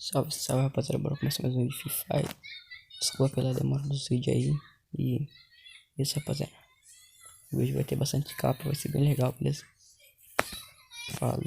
Salve, salve rapaziada, bora começar mais um vídeo de Free Fire. Desculpa pela demora dos vídeos aí. E isso, rapaziada. Hoje vai ter bastante capa, vai ser bem legal, beleza? Falou.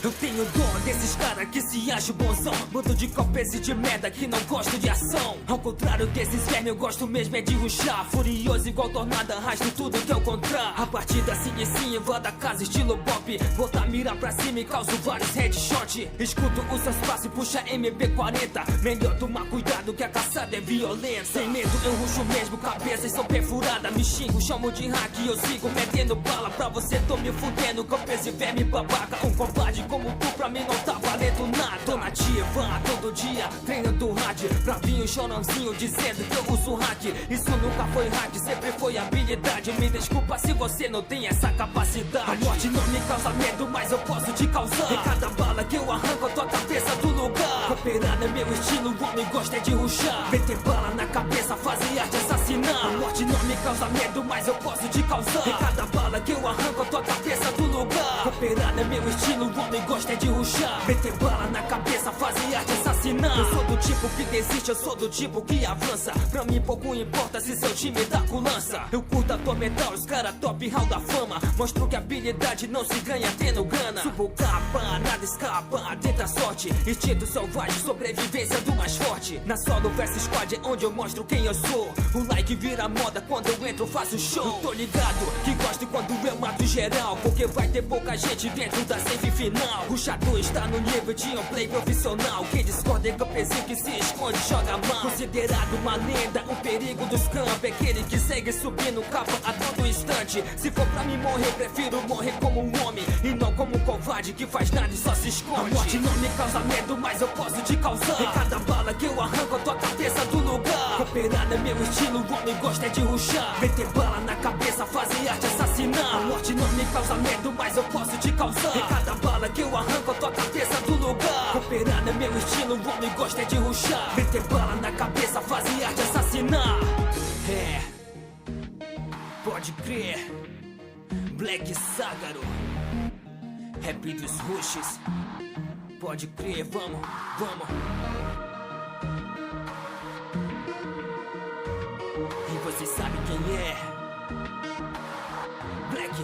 Eu tenho dó desses caras que se acham bonzão, bando de copese de merda que não gosto de ação. Ao contrário desses vermes, eu gosto mesmo é de ruxar. Furioso igual tornada, arrasto tudo que eu encontrar. A partir da sim, invada a casa estilo pop. Bota a mira pra cima e causo vários headshot. Escuto os seus passos e puxa MP40. Melhor tomar cuidado que a caçada é violenta. Sem medo eu ruxo mesmo, cabeças são perfuradas. Me xingo, chamo de hack e eu sigo metendo bala. Pra você tô me fudendo, copese verme babaca. Um covarde como tu pra mim não tá valendo nada. Tô nativa todo dia, treinando rádio. Bravinho, chorãozinho dizendo que eu uso hack. Isso nunca foi hack, sempre foi habilidade. Me desculpa se você não tem essa capacidade. A morte não me causa medo, mas eu posso te causar. Em cada bala que eu arranco a tua cabeça do lugar. Cooperar é meu estilo, o homem gosta de ruxar. Meter bala na cabeça, fazer arte assassinar. A morte não me causa medo, mas eu posso te causar. Em cada bala que eu arranco a tua cabeça do lugar. Cooperar é meu estilo, o homem gosta de ruxar. Meter bala na cabeça, fazer arte assassinar. Eu sou do tipo que desiste, eu sou do tipo que avança. Pra mim pouco importa se seu time tá com lança. Eu curto atormentar os cara top hall da fama. Mostro que habilidade não se ganha tendo grana. Subo capa, nada escapa, tenta sorte. Instinto selvagem, sobrevivência do mais forte. Na solo versus squad é onde eu mostro quem eu sou. O like vira moda quando eu entro, faço show. Eu tô ligado que gosto quando eu mato geral, porque vai ter pouca gente dentro da semifinal. O Shadow está no nível de um play profissional. Quem discorda é campezinho que se esconde, joga mal. Considerado uma lenda, o perigo dos campos é aquele que segue subindo capa a todo instante. Se for pra mim morrer, prefiro morrer como um homem e não como um covarde que faz nada e só se esconde. A morte não me causa medo, mas eu posso te causar. Em cada bala que eu arranco a tua cabeça do lugar. Cooperar é meu estilo, o homem gosta de ruxar. Meter bala na cabeça, fazer arte assassinar. A morte não me causa medo, mas eu posso te causar. Em cada bala que eu arranco a tua cabeça do lugar. Cooperar é meu estilo, o homem gosta de ruxar. Meter bala na cabeça, fazer arte assassinar. É, pode crer. Black Ságaro, rap dos rushes. Pode crer, vamos, vamos. E você sabe quem é? Black.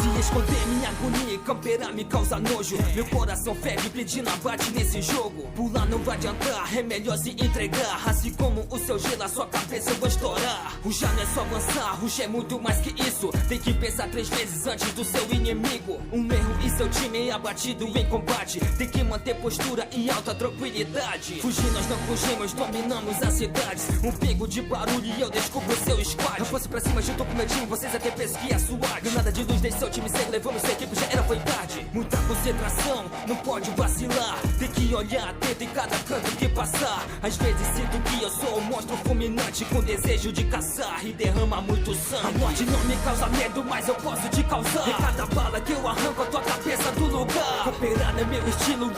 Se esconder minha agonia e camperar me causa nojo. Meu coração ferve pedindo abate nesse jogo. Pular não vai adiantar, é melhor se entregar. Assim como o seu gelo, a sua cabeça eu vou estourar. Ruxar não é só avançar, ruxar é muito mais que isso. Tem que pensar 3 vezes antes do seu inimigo. Um erro e seu time é abatido em combate. Tem que manter postura e alta tranquilidade. Fugir nós não fugimos, dominamos as cidades. Um pingo de barulho e eu descubro seu squad. Eu fosse pra cima junto com meu time, vocês até pensam que é SWAT. Do nada de luz deixe seu time segue, levando sua equipe, já era, foi tarde. Muita concentração, não pode vacilar. Tem que olhar atento em cada canto que passar. Às vezes sinto que eu sou um monstro fulminante, com desejo de caçar e derrama muito sangue. A morte não me causa medo, mas eu posso te causar. Em cada bala que eu arranco a tua cabeça do lugar. Cooperar é meu estilo.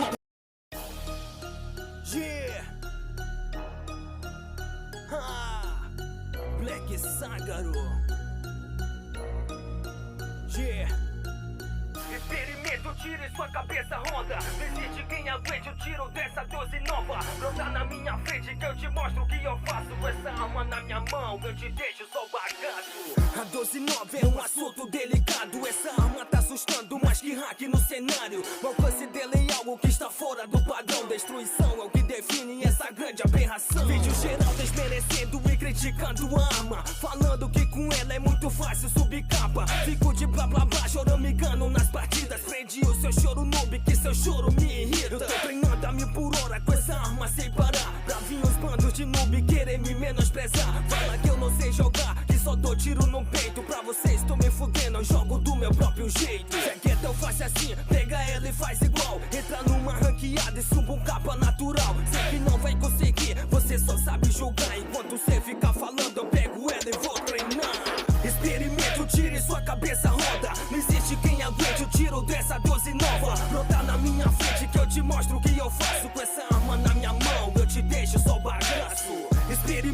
Yeah. Black Ságaro. Yeah. Experimento, tire sua cabeça ronda. Não existe quem aguente o tiro dessa 12 nova. Brota na minha frente que eu te mostro o que eu faço. Com essa arma na minha mão eu te deixo só bagaço. A 12 nova é um assunto delicado. Essa arma tá assustando mais que hack no cenário. O alcance dela é algo que está fora do padrão. Destruição é o que define essa grande aberração. Vídeo geral desmerecendo e criticando a arma, falando que com ela é muito fácil subir capa. Fico de blá blá blá, chorando me engano nas partidas. Prendi o seu choro noob, que seu choro me irrita. Eu tô treinando a 1000 por hora com essa arma sem parar. Pra vir os bandos de noob querer me menosprezar. Fala que eu não sei jogar, que só dou tiro no peito. Pra vocês tô me fudendo, eu jogo do meu próprio jeito. Já que é tão fácil assim, pega ela e faz igual. Entra numa ranqueada e suba um capa natural. Sei que não vai conseguir, você só sabe julgar. Enquanto você fica falando, eu pego ela e vou treinar. Experimento, tire sua cabeça roda. Não existe quem aguente o tiro dessa 12 nova. Brota na minha frente que eu te mostro o que eu faço. Com essa arma na minha mão eu te deixo só barato.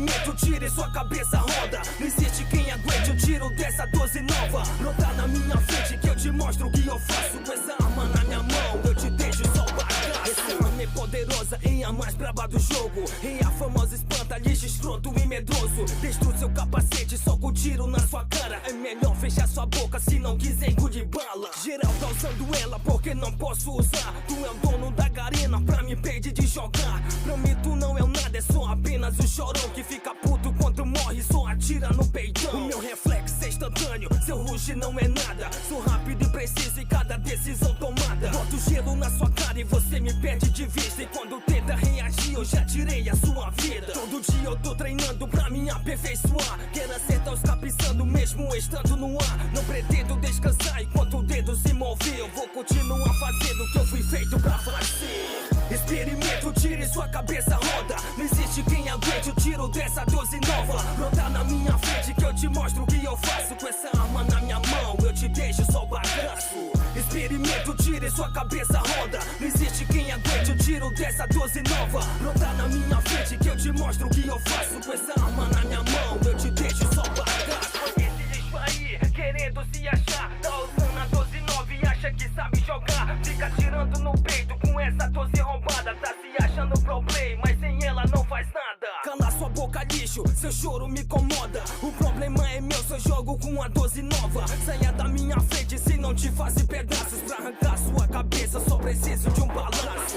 experimento, tire sua cabeça roda. Não existe quem aguente o tiro dessa 12 nova. Brota na minha frente que eu te mostro o que eu faço. Com essa arma na minha mão, eu te deixo só o bagaço. Essa arma é poderosa e a mais braba do jogo. E a famosa espanta, lixo escroto e medroso. Destrua seu capacete só com tiro na sua cara. É melhor fechar sua boca se não quiser engolir bala. Geral tá usando ela porque não posso usar. Tu é o dono da garena, pra me pedir de jogar. Pra mim tu não é nada, é só apenas um chorão que fica puto quando morre, só atira no peitão. O meu reflexo é instantâneo, seu rush não é nada. Sou rápido e preciso em cada decisão tomada. Boto gelo na sua cara e você me perde de vista. E quando tenta reagir eu já tirei a sua vida. Todo dia eu tô treinando pra me aperfeiçoar. Quero acertar os cabeçando mesmo estando no ar. Não pretendo descansar enquanto o dedo se mover. Eu vou continuar fazendo o que eu fui feito pra fazer. Experimento, tire sua cabeça roda. Não existe quem aguente o tiro dessa 12 nova. Brota na minha frente que eu te mostro o que eu faço. Com essa arma na minha mão eu te deixo só o bagaço. Experimento, tire sua cabeça roda. Não existe quem aguente o tiro dessa 12 nova. Brota na minha frente que eu te mostro o que eu faço. Com essa arma na minha mão eu te deixo só o bagaço. Esse lixo aí, querendo se achar, tá usando a 12-9 e acha que sabe jogar. Fica tirando no peito com essa 12 roubada. Tá se achando pro play, mas sem ela não faz nada. Cala sua boca, lixo, seu choro me incomoda. O problema é meu se eu jogo com a 12 nova. Saia da minha frente se não te faz em pedaços. Pra arrancar sua cabeça só preciso de um balanço.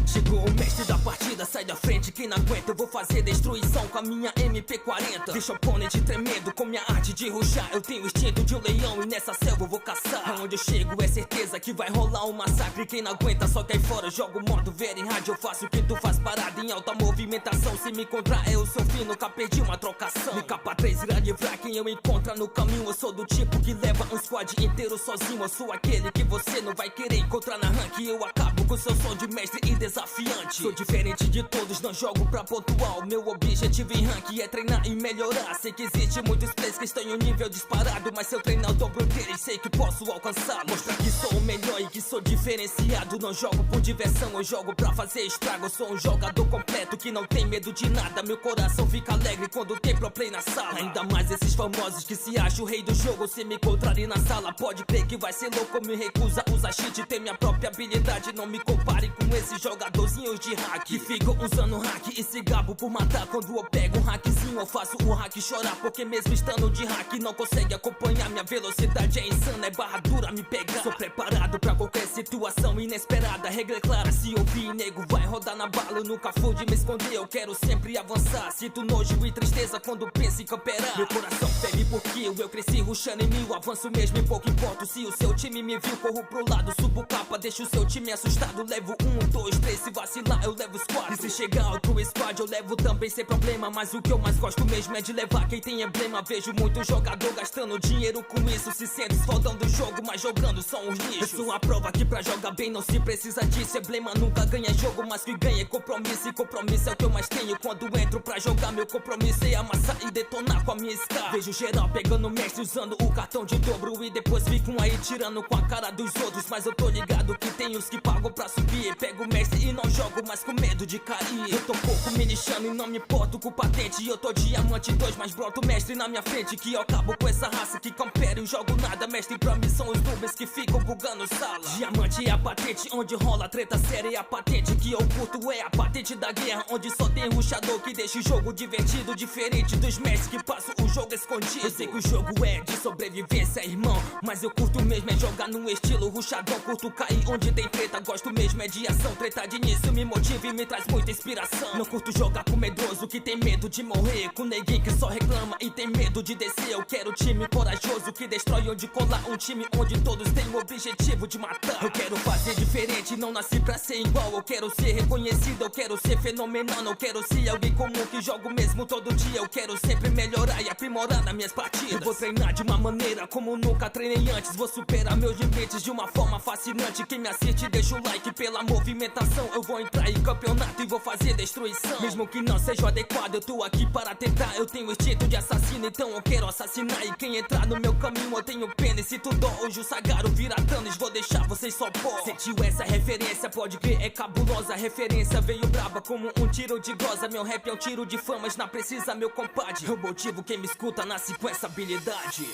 Chegou o mestre da partida, sai da frente, quem não aguenta. Eu vou fazer destruição com a minha MP40. Deixa o oponente tremendo com minha arte de ruxar. Eu tenho o instinto de um leão e nessa selva eu vou caçar. Aonde eu chego é certeza que vai rolar um massacre. Quem não aguenta só cai fora, jogo modo very hard. Eu faço o que tu faz parada em alta movimentação. Se me encontrar é o seu fim, nunca perdi uma trocação. Me capa 3 irá livrar quem eu encontro no caminho. Eu sou do tipo que leva um squad inteiro sozinho. Eu sou aquele que você não vai querer encontrar na rank. Eu acabo com seu som de mestre e desafiante. Sou diferente de todos, não jogo pra pontuar. O meu objetivo em rank é treinar e melhorar. Sei que existe muitos players que estão em um nível disparado, mas se eu treinar o dobro deles, sei que posso alcançá-lo. Mostrar que sou o melhor e que sou diferenciado. Não jogo por diversão, eu jogo pra fazer estrago. Eu sou um jogador completo que não tem medo de nada. Meu coração fica alegre quando tem pro play na sala. Ainda mais esses famosos que se acham o rei do jogo. Se me encontrarem na sala, pode crer que vai ser louco. Me recusa a usar cheat, tem minha própria habilidade. Não me compare com esses jogadorzinhos de hack que ficam usando hack e se gabo por matar. Quando eu pego um hackzinho eu faço o hack chorar. Porque mesmo estando de hack não consegue acompanhar. Minha velocidade é insana, é barra dura me pegar. Sou preparado pra qualquer situação inesperada. Regra é clara, se ouvir nego vai rodar na bala. Eu nunca fui de me esconder, eu quero sempre avançar. Sinto nojo e tristeza quando penso em camperar. Meu coração ferve por kill, eu cresci rushando em 1000. Avanço mesmo e pouco importa. Se o seu time me viu, corro pro lado, subo capa. Deixo o seu time assustado, levo 1, 2, 3, se vacilar eu levo os 4. E se chegar outro squad eu levo também sem problema. Mas o que eu mais gosto mesmo é de levar quem tem emblema. Vejo muito jogador gastando dinheiro com isso. Se sente fodão do jogo, mas jogando só uns lixos. Eu sou a prova que pra jogar bem não se precisa disso. Emblema nunca ganha jogo, mas que ganha é compromisso. E compromisso é o que eu mais tenho quando entro pra jogar. Meu compromisso é amassar e detonar com a minha Scar. Vejo geral pegando mestre usando o cartão de dobro. E depois ficam aí tirando com a cara dos outros. Mas eu tô ligado que tem os que pagam pra subir. Pego o mestre e não jogo mais com medo de cair. Eu tô pouco me lixando e não me importo com patente. Eu tô diamante 2, mas broto mestre na minha frente. Que eu acabo com essa raça que campera e jogo nada. Mestre pra mim são os noobs que ficam bugando sala. Diamante é a patente onde rola treta séria. É a patente que eu curto, é a patente da guerra, onde só tem rushador que deixa o jogo divertido. Diferente dos mestres que passam o jogo escondido. Eu sei que o jogo é de sobrevivência, irmão, mas eu curto mesmo é jogar no estilo rushadão. Curto cair onde tem treta, gosto mesmo é de ação. Treta de início me motiva e me traz muita inspiração. Não curto jogar com medroso que tem medo de morrer, com neguinho que só reclama e tem medo de descer. Eu quero time corajoso que que destrói onde colar. Um time onde todos têm o objetivo de matar. Eu quero fazer diferente, não nasci pra ser igual. Eu quero ser reconhecido, eu quero ser fenomenal. Não quero ser alguém comum que joga o mesmo todo dia. Eu quero sempre melhorar e aprimorar nas minhas partidas. Eu vou treinar de uma maneira como nunca treinei antes. Vou superar meus limites de uma forma fascinante. Quem me assiste deixa o like pela movimentação. Eu vou entrar em campeonato e vou fazer destruição. Mesmo que não seja adequado, eu tô aqui para tentar. Eu tenho instinto de assassino, então eu quero assassinar. E quem entrar no meu caminho eu tenho pena. E se tu dó, hoje o Sagaro vira Thanos. Vou deixar vocês só pó. Sentiu essa referência, pode crer, é cabulosa. A referência veio braba como um tiro de glosa. Meu rap é um tiro de famas, não precisa meu compadre. Eu motivo quem me escuta, nasce com essa habilidade.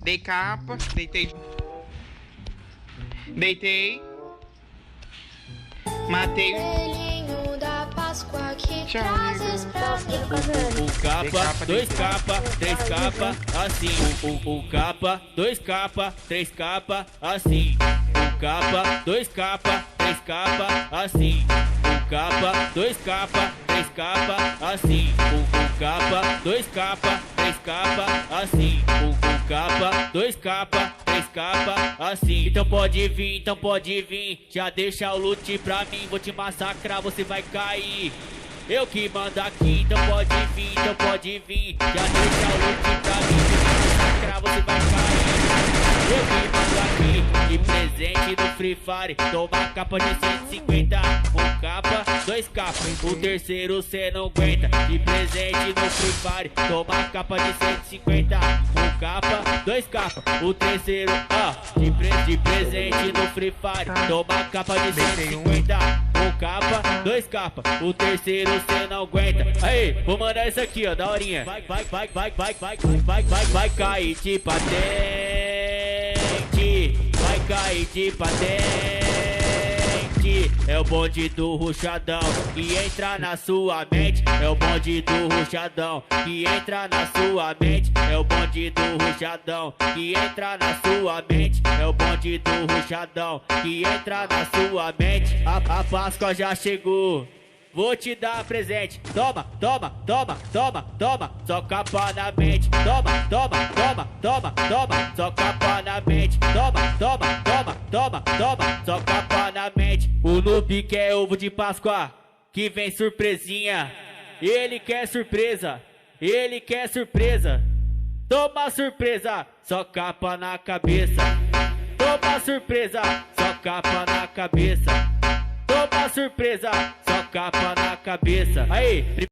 Dei capa, deitei. Deitei. Matei. Coelhinho da Páscoa que trazes pra mim. Um capa, dois capa, três capa, assim. Um capa, dois capa, três capa, assim. Um capa, dois capa, três capa, assim. Um capa, dois capa, três capa, assim. Um capa, dois capa, três capa, assim. Um capa, dois capa, três capa, assim. Então pode vir, já deixa o loot pra mim. Vou te massacrar, você vai cair. Eu que mando aqui, então pode vir, já deixa o loot pra mim. Vou te massacrar, você vai cair. Eu que mando aqui, de presente no Free Fire. Toma capa de 150, um capa, dois capas. O terceiro cê não aguenta, de presente no Free Fire. Toma capa de 150, um capa, dois capas. O terceiro, de presente no Free Fire. Toma capa de 150, um capa, dois capas. O terceiro cê não aguenta. Aí, vou mandar isso aqui, ó, daorinha. Vai cair de patente. Vai cair de patente. É o bonde do ruchadão que entra na sua mente. É o bonde do ruchadão que entra na sua mente. É o bonde do ruchadão que entra na sua mente. É o bonde do ruchadão que entra na sua mente. A Páscoa já chegou, vou te dar presente. Toma, toma, toma, toma, toma. Só capa na mente. Toma, toma, toma, toma, toma. Só capa na mente. Toma, toma, toma, toma, toma. Só capa na mente. O noob quer ovo de Páscoa, que vem surpresinha. Ele quer surpresa, ele quer surpresa. Toma surpresa, só capa na cabeça. Toma surpresa, só capa na cabeça. Toma surpresa, só capa na cabeça. Aí,